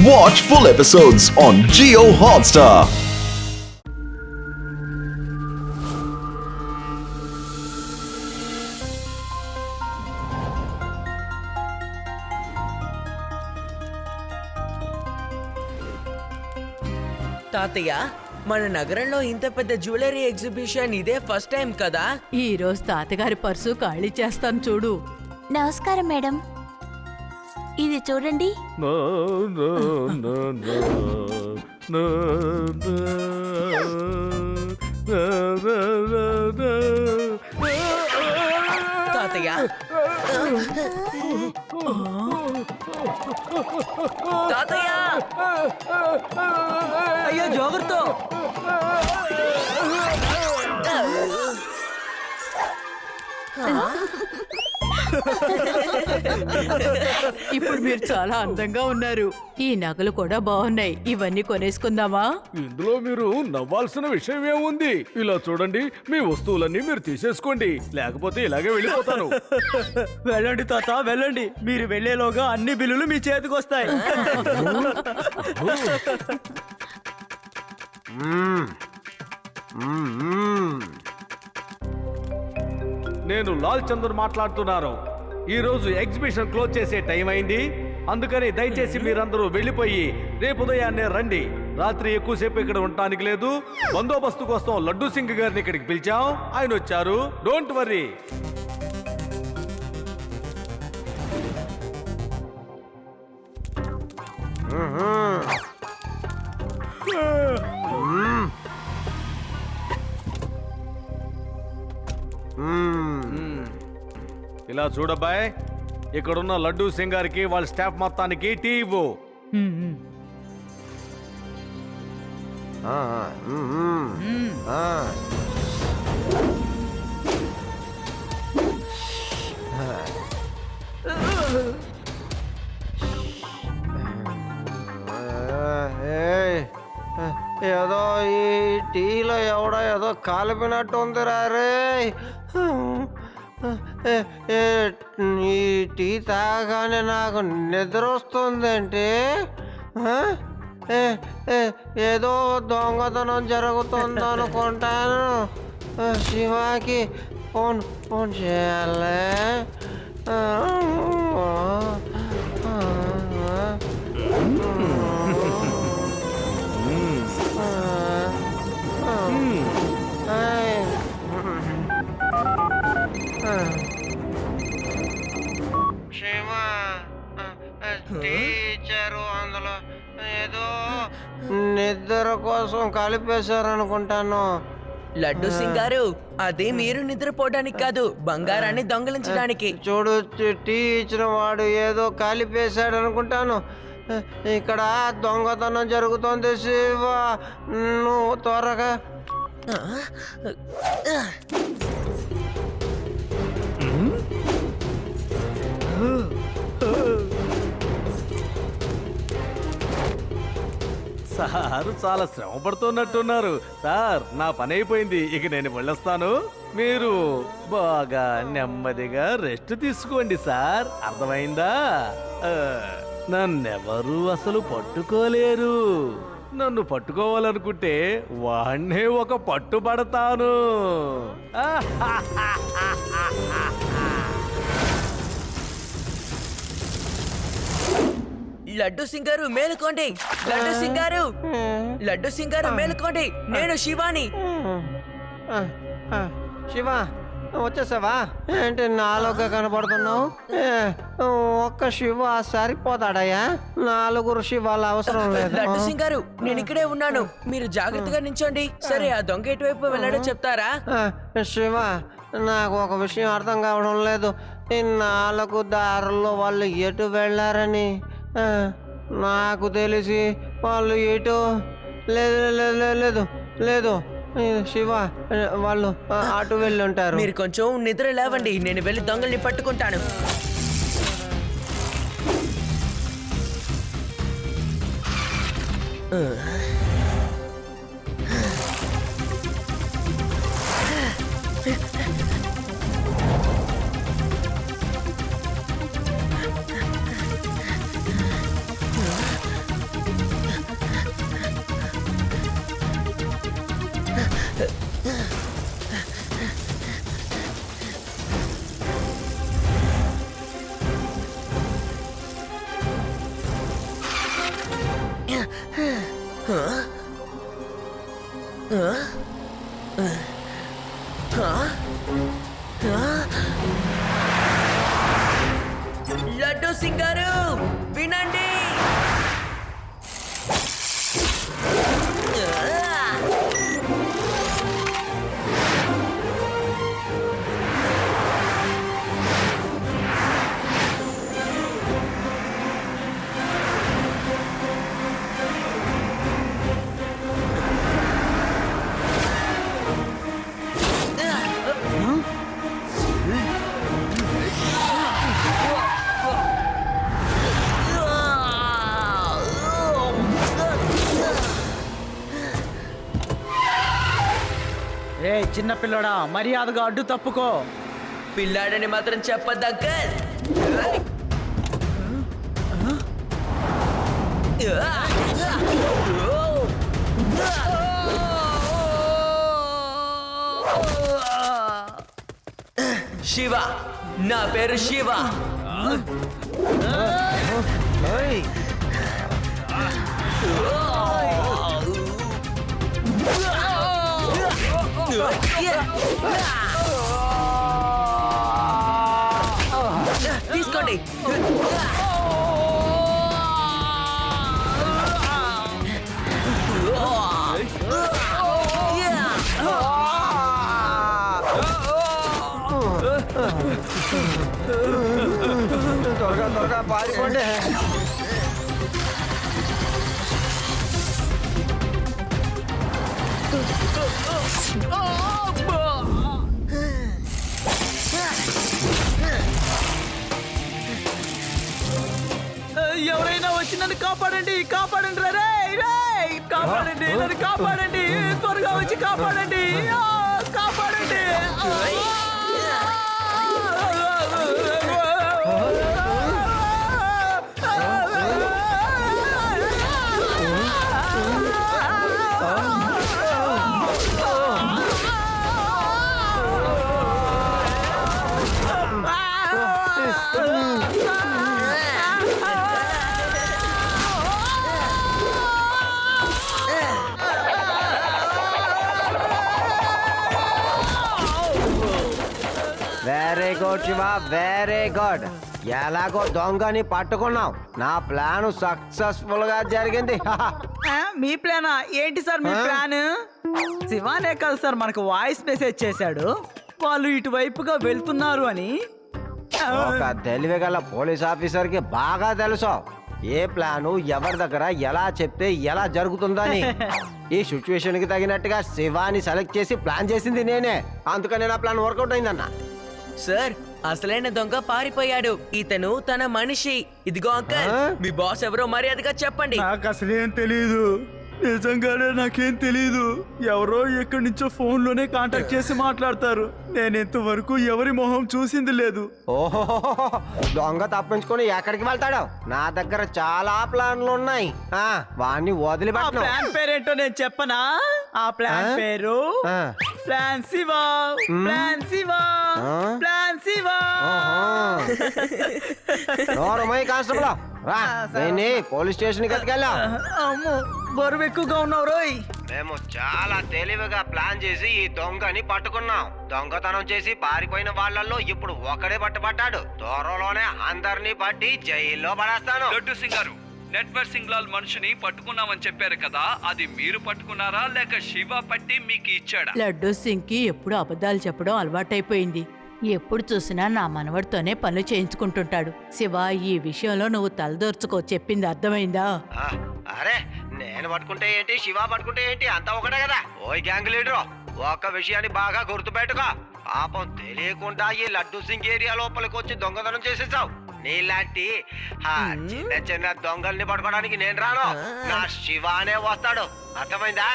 Watch full episodes on Jio Hotstar. తాతయ్య, మన నగరంలో ఇంత పెద్ద జ్యువెలరీ ఎగ్జిబిషన్ ఇదే ఫస్ట్ టైం కదా? ఈ రోజు తాతగారి పర్సు ఖాళీ చేస్తాను చూడు. నమస్కారం మేడం, ఇది చూడండి. తాతయ్య, తాతయ్య, అయ్యో జాగ్రత్త. ఇప్పుడు మీరు చాలా అందంగా ఉన్నారు. ఈ నగలు కూడా బాగున్నాయి. ఇవన్నీ కొనేసుకుందామా? ఇందులో మీరు నవ్వాల్సిన విషయం ఏముంది? ఇలా చూడండి, మీ వస్తువులన్నీ మీరు తీసేసుకోండి, లేకపోతే ఇలాగే వెళ్ళిపోతాను. వెళ్ళండి తాత, వెళ్ళండి. మీరు వెళ్లేలోగా అన్ని బిల్లులు మీ చేతికి వస్తాయి. నేను లాల్ చందర్ మాట్లాడుతున్నాను. ఈ రోజు ఎగ్జిబిషన్ క్లోజ్ చేసే టైం అయింది. అందుకని దయచేసి మీరందరూ వెళ్ళిపోయి రేపు ఉదయాన్నే రండి. రాత్రి ఎక్కువసేపు ఇక్కడ ఉండటానికి లేదు. బందోబస్తు కోసం లడ్డూ సింగ్ గారిని ఇక్కడికి పిలిచాం, ఆయన వచ్చారు. Don't worry. ఇలా చూడబ్బాయ్, ఇక్కడున్న లడ్డూ సింగ్ గారికి వాళ్ళ స్టాఫ్ మొత్తానికి టీ ఇవ్వు. ఏదో ఈ టీలో ఎవడో ఏదో కాలిపినట్టు ఉంది రే. ఈ టీ తాగానే నాకు నిద్ర వస్తుందంటే ఏదో దొంగతనం జరుగుతుంది అనుకుంటాను. శివాకి ఫోన్ చేయాలి. టీచరు అందులో ఏదో నిద్ర కోసం కలిపేశారనుకుంటాను. లడ్డు సింగ్ గారు, అది మీరు నిద్రపోవడానికి కాదు, బంగారాన్ని దొంగలించడానికి. చూడు, టీ ఇచ్చిన వాడు ఏదో కలిపేశాడు అనుకుంటాను. ఇక్కడ దొంగతనం జరుగుతుంది. శివ, నువ్వు త్వరగా. సార్ చాలా శ్రమ పడుతున్నట్టున్నారు. సార్, నా పని అయిపోయింది, ఇక నేను వెళ్ళొస్తాను. మీరు బాగా నెమ్మదిగా రెస్ట్ తీసుకోండి సార్, అర్థమైందా? నన్నెవరూ అసలు పట్టుకోలేరు. నన్ను పట్టుకోవాలనుకుంటే వాణ్ణే ఒక పట్టుబడతాను. లడ్డు సింగ్ గారు మేలుకోండి, లడ్డు సింగ్ గారు, లడ్డు సింగ్ గారు మేలుకోండి, నేను శివాని. శివ, వచ్చేసావా? ఏంటి నాలుగుగా కనపడుతున్నావు? ఒక్క శివ సరిపోతాడయ్యా, 4 శివాలు అవసరం లేదు. లడ్డు సింగ్ గారు, నేను ఇక్కడే ఉన్నాను, మీరు జాగ్రత్తగా నించోండి. సరే, ఆ దొంగ ఎటువైపు వెళ్ళాడో చెప్తారా? శివ, నాకు ఒక విషయం అర్థం కావడం లేదు. ఈ 4 దారుల్లో వాళ్ళు ఎటు వెళ్ళారని. నాకు తెలిసి వాళ్ళు ఎటు లేదు లేదు లేదు లేదు శివ, వాళ్ళు అటు వెళ్ళి ఉంటారు. మీరు కొంచెం నిద్ర లేవండి, నేను వెళ్ళి దొంగల్ని పట్టుకుంటాను. లడ్డు సింగారు వినండి. రే చిన్న పిల్లడా, మర్యాదగా అడ్డు తప్పుకో. పిల్లాడని మాత్రం చెప్పద్దు అంకల్. శివ, నా పేరు శివ. తీసుకోండి. త్వరగా త్వరగా పారిపోండి. ఎవరైనా వచ్చి నన్ను కాపాడండి, కాపాడండి రే, కాపాడండి, నన్ను కాపాడండి, త్వరగా వచ్చి కాపాడండి, కాపాడండి. Very good Shiva, very good. ఎలాగో దొంగని పట్టుకున్నావు. నా ప్లాన్ సక్సెస్ఫుల్ గా జరిగింది. మీ ప్లానా ఏంటి సార్? మీ ప్లాన్ శివానే కాదు సార్, మనకు వాయిస్ మెసేజ్ చేశాడు వాళ్ళు ఇటువైపుగా వెళ్తున్నారు అని. ఒక తెలివిగల పోలీస్ ఆఫీసర్ కి బాగా తెలుసు ఏ ప్లాను ఎవరి దగ్గర ఎలా చెప్తే ఎలా జరుగుతుందని. ఈ సిచ్యువేషన్ కి తగినట్టుగా శివాని సెలెక్ట్ చేసి ప్లాన్ చేసింది నేనే. అందుకని నా ప్లాన్ వర్కౌట్ అయిందన్న. సార్, అసలైన దొంగ పారిపోయాడు. ఇతను తన మనిషి. ఇదిగో అంకల్, మీ బాస్ ఎవరో మర్యాదగా చెప్పండి. నాకు అసలేం తెలీదు, నిజంగానే నాకేం తెలీదు. ఎవరో ఎక్కడి నుంచో ఫోన్ లోనే కాంటాక్ట్ చేసి మాట్లాడతారు. నేను ఇంతవరకు ఎవరి మొహం చూసింది లేదు. ఓహో, దొంగ తప్పించుకొని ఎక్కడికి వెళ్తాడు? నా దగ్గర చాలా ప్లాన్లు ఉన్నాయి. వాణ్ణి వదిలిపెట్టను. ప్లాన్ పేరేంటో నేను చెప్పనా? ఆ ప్లాన్ పేరు plan Shiva. Plan Shiva, plan Shiva. Constable రా, దీన్ని పోలీస్ స్టేషన్ కి ఎత్తుకెళ్ళా. అమ్మో, బరువు ఎక్కువగా ఉన్నావు రోయ్. మేము చాలా తెలివిగా ప్లాన్ చేసి ఈ దొంగని పట్టుకున్నాం. దొంగతనం చేసి పారిపోయిన వాళ్ళల్లో ఇప్పుడు ఒకడే పట్టుబడ్డాడు. త్వరలోనే అందరినీ పట్టి జైల్లో పడేస్తాను. లడ్డు సింగ్ గారు, నెట్వర్క్ సింగ్ లాల్ మనిషిని పట్టుకున్నామని చెప్పారు కదా, అది మీరు పట్టుకున్నారా లేక శివ పట్టి మీకు ఇచ్చాడా? లడ్డూ సింగ్ కి ఎప్పుడు అబద్ధాలు చెప్పడం అలవాటైపోయింది. ఎప్పుడు చూసినా నా మనవడితోనే పనులు చేయించుకుంటుంటాడు. శివ, ఈ విషయంలో నువ్వు తలదూర్చుకో. చెప్పింది అర్థమైందా? అరే, నేను పట్టుకుంటే ఏంటి, శివ పట్టుకుంటే ఏంటి, అంతా ఒకటే కదా. ఓయ్ గ్యాంగ్ లీడరు, ఒక్క విషయాన్ని బాగా గుర్తుపెట్టుకో. పాపం తెలియకుండా ఈ లడ్డు సింగ్ ఏరియా లోపలికి వచ్చి దొంగతనం చేసేసావు. నీలాంటి చిన్న చిన్న దొంగల్ని పట్టుకోవడానికి నేను రాను. నా శివానే వస్తాడు. అర్థమైందా?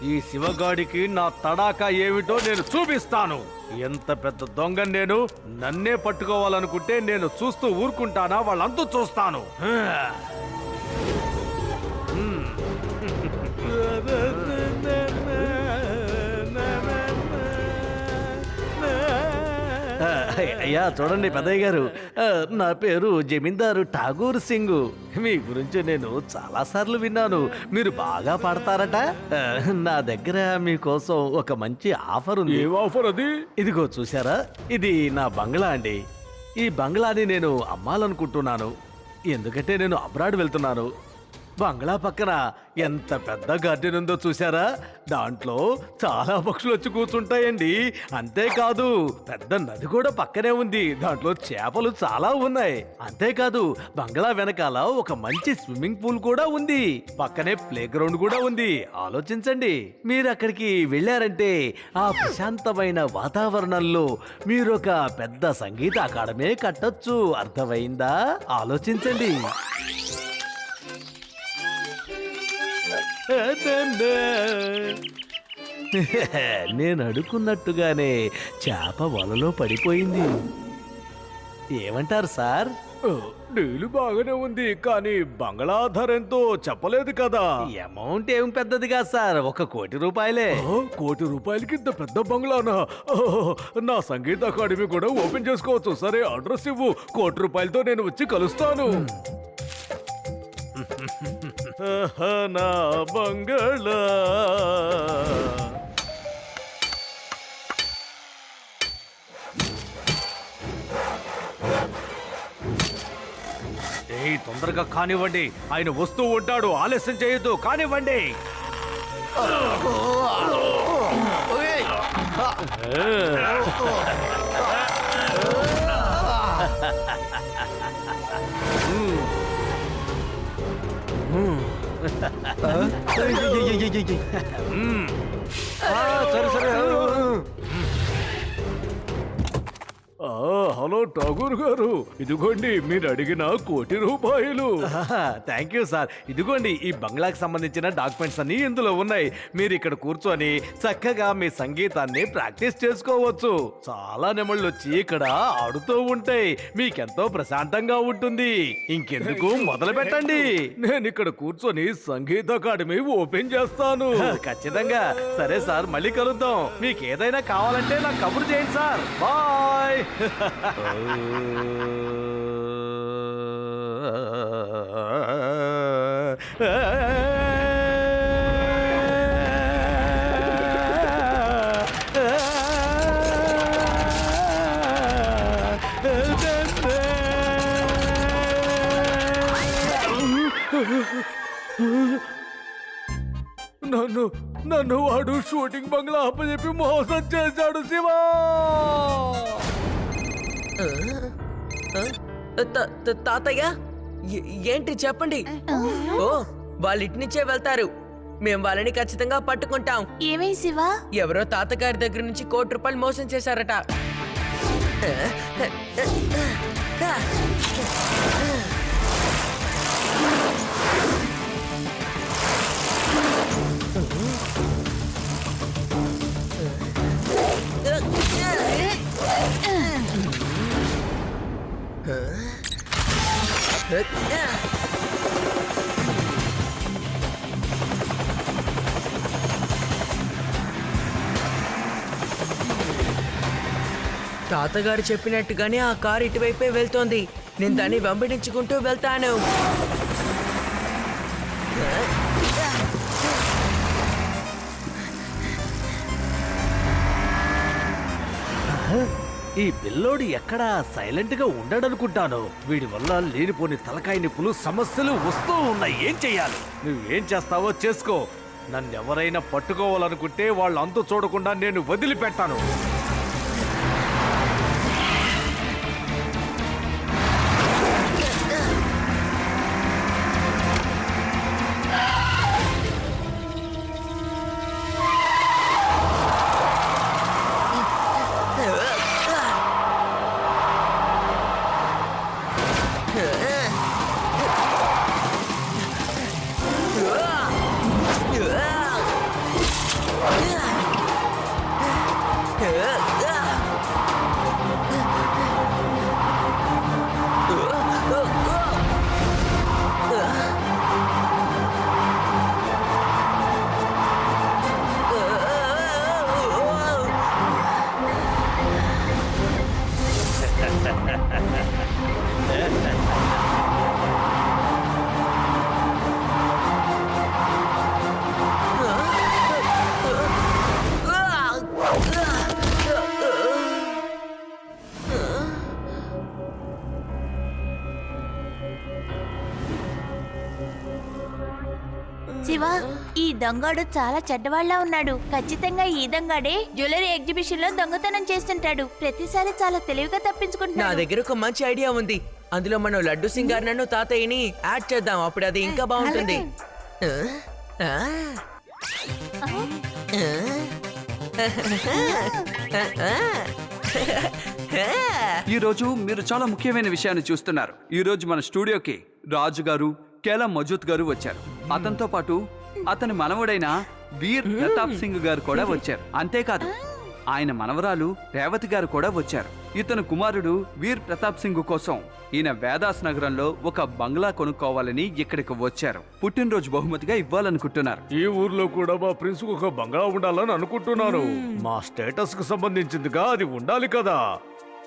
ఈ శివగాడికి నా తడాకా ఏమిటో నేను చూపిస్తాను. ఎంత పెద్ద దొంగ నేను. నన్నే పట్టుకోవాలనుకుంటే నేను చూస్తూ ఊరుకుంటానా? వాళ్ళంతా చూస్తాను. అయ్యా చూడండి పెద్దయ్య గారు, నా పేరు జమీందారు ఠాగూర్ సింగ్. మీ గురించి నేను చాలా సార్లు విన్నాను. మీరు బాగా పాడతారట. నా దగ్గర మీకోసం ఒక మంచి ఆఫర్ ఉంది. ఏం ఆఫర్ అది? ఇదిగో చూసారా, ఇది నా బంగ్లా అండి. ఈ బంగ్లాని నేను అమ్మాలనుకుంటున్నాను, ఎందుకంటే నేను అబ్రాడ్ వెళ్తున్నాను. బంగ్లా పక్కన ఎంత పెద్ద గార్డెన్ ఉందో చూసారా? దాంట్లో చాలా పక్షులు వచ్చి కూర్చుంటాయండి. అంతేకాదు పెద్ద నది కూడా పక్కనే ఉంది, దాంట్లో చేపలు చాలా ఉన్నాయి. అంతేకాదు బంగ్లా వెనకాల ఒక మంచి స్విమ్మింగ్ పూల్ కూడా ఉంది, పక్కనే ప్లే గ్రౌండ్ కూడా ఉంది. ఆలోచించండి, మీరు అక్కడికి వెళ్ళారంటే ఆ ప్రశాంతమైన వాతావరణంలో మీరు ఒక పెద్ద సంగీత అకాడమీ కట్టొచ్చు. అర్థమైందా? ఆలోచించండి. నేను అడుగున్నట్టుగానే చేప వలలో పడిపోయింది. ఏమంటారు సార్? డీల్ బాగానే ఉంది, కానీ బంగ్లా ధర ఎంతో చెప్పలేదు కదా. అమౌంట్ ఏం పెద్దదిగా సార్, 1 కోటి రూపాయలే. ₹1,00,00,000కి ఇంత పెద్ద బంగ్లానా? నా సంగీత అకాడమీ కూడా ఓపెన్ చేసుకోవచ్చు. సరే, అడ్రస్ ఇవ్వు, ₹1,00,00,000తో నేను వచ్చి కలుస్తాను. నా బంగళా తొందరగా కానివ్వండి, ఆయన వస్తూ ఉంటాడు. ఆలస్యం చేయొద్దు, కానివ్వండి. సరే సరే. హలో ఠాగూర్ గారు, ఇదిగోండి మీరు అడిగిన ₹1,00,00,000. Thank you sir. ఇదిగోండి ఈ బంగ్లాకి సంబంధించిన డాక్యుమెంట్స్ అన్ని ఇందులో ఉన్నాయి. మీరు ఇక్కడ కూర్చొని చక్కగా మీ సంగీతాన్ని ప్రాక్టీస్ చేసుకోవచ్చు. చాలా నెమళ్ళు వచ్చి ఇక్కడ ఆడుతూ ఉంటాయి, మీకెంతో ప్రశాంతంగా ఉంటుంది. ఇంకెందుకు, మొదలు పెట్టండి. నేను ఇక్కడ కూర్చొని సంగీత అకాడమీ ఓపెన్ చేస్తాను. ఖచ్చితంగా. సరే సార్, మళ్ళీ కలుద్దాం. మీకు ఏదైనా కావాలంటే నాకు కబురు చేయండి సార్. బాయ్. నన్ను వాడు షూటింగ్ బంగ్లా అప్పచెప్పి మోసం చేశాడు. శివా, తాతయ్య ఏంటి చెప్పండి. ఓ, వాళ్ళు ఇట్నుంచే వెళ్తారు. మేము వాళ్ళని ఖచ్చితంగా పట్టుకుంటాం. ఏమై శివ? ఎవరో తాతగారి దగ్గర నుంచి ₹1,00,00,000 మోసం చేశారట. తాతగారు చెప్పినట్టుగానే ఆ కారు ఇటువైపే వెళ్తోంది. నేను దాన్ని వెంబడించుకుంటూ వెళ్తాను. ఈ పిల్లోడు ఎక్కడా సైలెంట్ గా ఉండడనుకుంటాను. వీడి వల్ల లేనిపోని తలకాయ నిప్పులు సమస్యలు వస్తూ ఉన్నాయి. ఏం చెయ్యాలి? నువ్వేం చేస్తావో చేసుకో. నన్నెవరైనా పట్టుకోవాలనుకుంటే వాళ్ళ అంతు చూడకుండా నేను వదిలిపెట్టాను. శివ, ఈ దొంగడు చాలా చెడ్డవాళ్ళ ఉన్నాడు. ఖచ్చితంగా ఈ దొంగడే జ్యువెలరీ ఎగ్జిబిషన్ లో దొంగతనం చేస్తుంటాడు. ప్రతిసారి చాలా తెలివిగా నా తప్పించుకుంటున్నాడు. దగ్గర ఒక మంచి ఐడియా ఉంది. అందులో మనం లడ్డు సింగార్ నన్ను తాతయ్యని యాడ్ చేద్దాం. అప్పుడు అది ఇంకా బాగుంటుంది. ఆ? ఈ రోజు మీరు చాలా ముఖ్యమైన విషయాన్ని చూస్తున్నారు. ఈ రోజు మన స్టూడియోకి రాజు గారు, కేలా మజూద్ గారు వచ్చారు. అతనితో పాటు అతని మనవడైన వీర్ ప్రతాప్ సింగ్ గారు కూడా వచ్చారు. అంతేకాదు ఆయన మనవరాలు రేవతి గారు కూడా వచ్చారు. ఇతను కుమారుడు వీర్ ప్రతాప్ సింగ్ కోసం ఈయన వేదాస్ నగరంలో ఒక బంగ్లా కొనుక్కోవాలని ఇక్కడికి వచ్చారు. పుట్టినరోజు బహుమతిగా ఇవ్వాలనుకుంటున్నారు. ఈ ఊర్లో కూడా మా ప్రిన్స్ కు ఒక బంగ్లా ఉండాలని అనుకుంటున్నాను. మా స్టేటస్ కు సంబంధించిందిగా అది ఉండాలి కదా.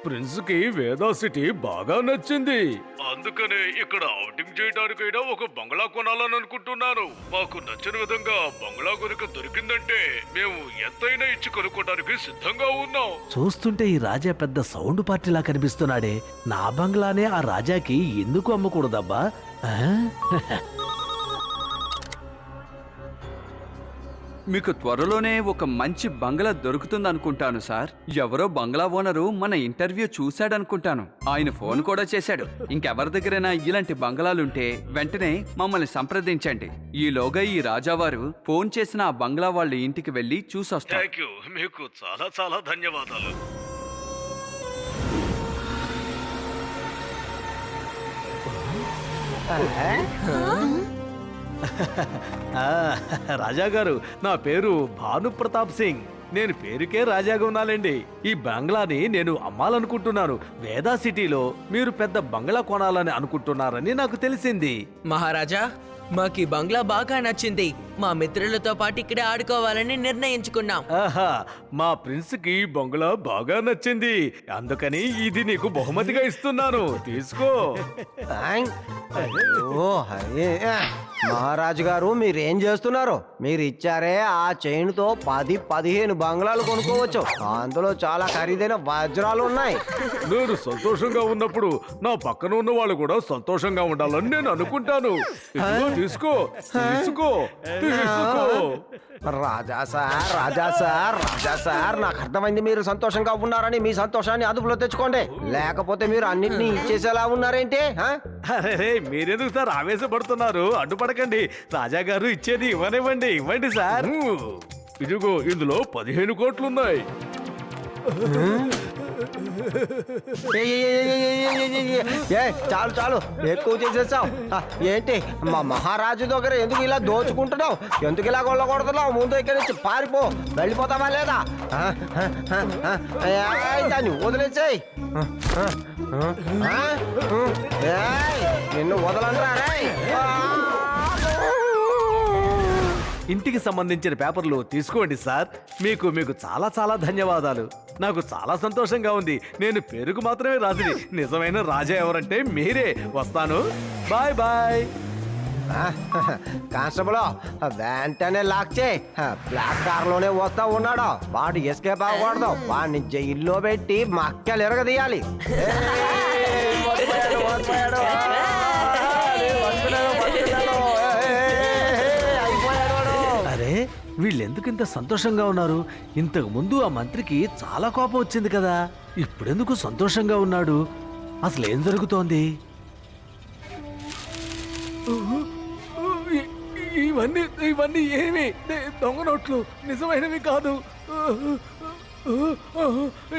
ప్రిన్స్ కి వేదా సిటీ బాగా నచ్చింది. అందుకనే ఇక్కడ ఔటింగ్ చేయడానికైనా ఒక బంగ్లా కొనాలని అనుకుంటున్నాను. మాకు నచ్చిన విధంగా బంగ్లా కొనుక దొరికిందంటే మేము ఎంతైనా ఇచ్చి కొనుక్కోవడానికి సిద్ధంగా ఉన్నాం. చూస్తుంటే ఈ రాజా పెద్ద సౌండ్ పార్టీలా కనిపిస్తున్నాడే. నా బంగ్లానే ఆ రాజాకి ఎందుకు అమ్మకూడదబ్బా? ఆ? మీకు త్వరలోనే ఒక మంచి బంగ్లా దొరుకుతుంది అనుకుంటాను సార్. ఎవరో బంగ్లా ఓనరు మన ఇంటర్వ్యూ చూశాడనుకుంటాను. ఆయన ఫోన్ కూడా చేశాడు. ఇంకెవరి దగ్గరైనా ఇలాంటి బంగ్లాలుంటే వెంటనే మమ్మల్ని సంప్రదించండి. ఈలోగా ఈ రాజావారు ఫోన్ చేసిన ఆ బంగ్లా వాళ్ళ ఇంటికి వెళ్లి చూసొస్తారు. థ్యాంక్ యూ, మీకు చాలా చాలా ధన్యవాదాలు. ఆ, రాజా గారు, నా పేరు భాను ప్రతాప్ సింగ్. నేను పేరుకే రాజాగా ఉన్నానండి. ఈ బంగ్లాని నేను అమ్మాలనుకుంటున్నాను. వేదా సిటీలో మీరు పెద్ద బంగ్లా కొనాలని అనుకుంటున్నారని నాకు తెలిసింది. మహారాజా, మాకు ఈ బంగ్లా బాగా నచ్చింది. మా మిత్రులతో పాటు ఇక్కడే ఆడుకోవాలని నిర్ణయించుకున్నాం. ఆహా, మా ప్రిన్స్ కి బంగ్లా బాగా నచ్చింది. అందుకని ఇది నీకు బహుమతిగా ఇస్తున్నాను. తీసుకో. ఓ, మహారాజు గారు మీరేం చేస్తున్నారు? మీరు ఇచ్చారే ఆ చైన్తో 10-15 బంగ్లాలు కొనుక్కోవచ్చు. అందులో చాలా ఖరీదైన వజ్రాలు ఉన్నాయి. నేను సంతోషంగా ఉన్నప్పుడు నా పక్కన ఉన్న వాళ్ళు కూడా సంతోషంగా ఉండాలని నేను అనుకుంటాను. ఇదిగో, తీసుకో తీసుకో తీసుకో. రాజా సార్, రాజా సార్, రాజా సార్, నాకు అర్థమైంది మీరు సంతోషంగా ఉన్నారని. మీ సంతోషాన్ని అదుపులో తెచ్చుకోండి, లేకపోతే మీరు అన్నింటినీ ఇచ్చేసేలా ఉన్నారేంటి? అరే, మీరెందుకు సార్ ఆవేశపడుతున్నారు? అడ్డుపడకండి. రాజా గారు ఇచ్చేది ఇవ్వనివ్వండి. ఇవ్వండి సార్. ఇదిగో, ఇందులో 15 కోట్లున్నాయి. చాలు చాలు, ఎక్కువ చేసేసావు. ఏంటి మా మహారాజు దగ్గర ఎందుకు ఇలా దోచుకుంటున్నావు? ఎందుకు ఇలా కొల్లగొడుతున్నావు? ముందు ఇక్కడి నుంచి పారిపో. వెళ్ళిపోతావా లేదా? దాన్ని వదిలేసాయి. నిన్ను వదలంటారా? ఇంటికి సంబంధించిన పేపర్లు తీసుకోండి సార్. మీకు మీకు చాలా చాలా ధన్యవాదాలు. నాకు చాలా సంతోషంగా ఉంది. నేను పేరుకు మాత్రమే రాజుని. నిజమైన రాజా ఎవరంటే మీరే. వస్తాను. Bye bye. కానిస్టేబుల్, వెంటనే లాక్ చేయి. బ్లాక్ కార్ లోనే వస్తా ఉన్నాడు. వాడు ఎస్కేప్ అవ్వకూడదు. వాడిని జైల్లో పెట్టి మక్కలు ఎరగదీయాలి. అరే, వీళ్ళెందుకు ఇంత సంతోషంగా ఉన్నారు? ఇంతకు ముందు ఆ మంత్రికి చాలా కోపం వచ్చింది కదా. ఇప్పుడెందుకు సంతోషంగా ఉన్నాడు? అసలు ఏం జరుగుతోంది? ఇవన్నీ ఇవన్నీ ఏమి దొంగ నోట్లు, నిజమైనవి కాదు.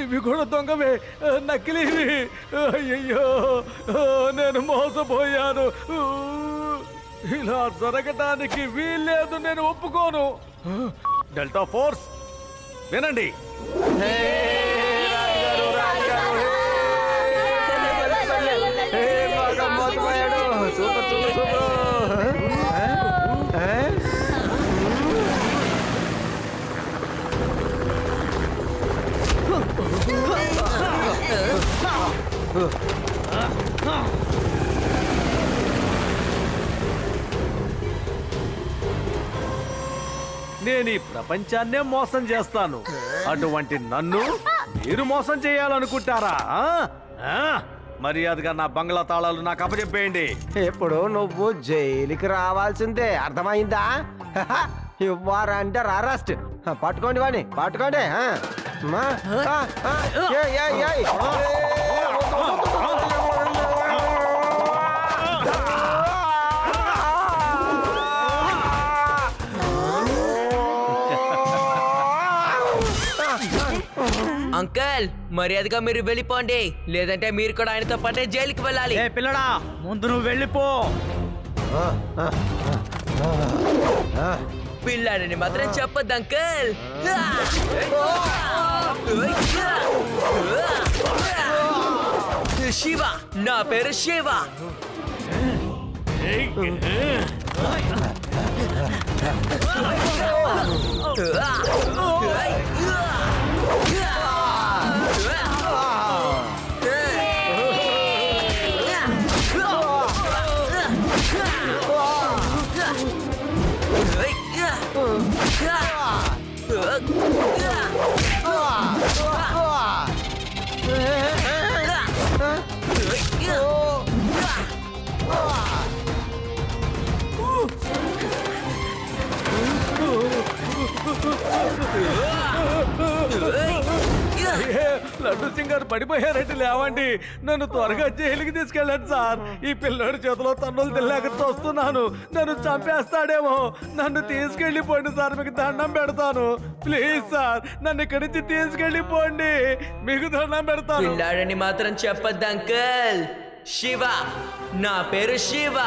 ఇవి కూడా దొంగవే, నకిలీవి. అయ్యయ్యో, నేను మోసపోయాను. ఇలా జరగటానికి వీల్లేదు. నేను ఒప్పుకోను. డెల్టా ఫోర్స్ వినండి. Super super super. నేను ఈ ప్రపంచాన్నే మోసం చేస్తాను. అటువంటి నన్ను మీరు మోసం చేయాలనుకుంటారా? మర్యాదగా నా బంగ్లా తాళాలు నాకు అప్పచెప్పేయండి. ఇప్పుడు నువ్వు జైలుకి రావాల్సిందే, అర్థమైందా? ఇవ్వారంటే అరెస్ట్. పట్టుకోండి వాడిని, పట్టుకోండి. అమ్మా. ఏయ్, ఏయ్, ఏయ్. అంకల్ మర్యాదగా మీరు వెళ్ళిపోండి, లేదంటే మీరు కూడా ఆయనతో పాటే జైలుకి వెళ్ళాలి. ఏ పిల్లడా, ముందు నువ్వు వెళ్ళిపో. పిల్లాడని మాత్రం చెప్పొద్దు అంకల్. శివ, నా పేరు శివ. లడ్డు సింగ్ గారు పడిపోయారంటే లేవండి, నన్ను త్వరగా జైలుకి తీసుకెళ్ళండి సార్. ఈ పిల్లోడి చేతిలో తన్నులు తినలేక చూస్తున్నాను, నన్ను చంపేస్తాడేమో. నన్ను తీసుకెళ్ళిపోండి సార్, మీకు దండం పెడతాను. ప్లీజ్ సార్, నన్ను ఇక్కడి నుంచి తీసుకెళ్ళిపోండి, మీకు దండం పెడతాను. పిల్లాడని మాత్రం చెప్పొద్దు అంకల్. శివ, నా పేరు Shiva.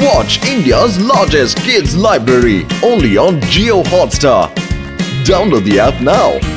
Watch India's largest kids library only on Jio Hotstar. Download the app now.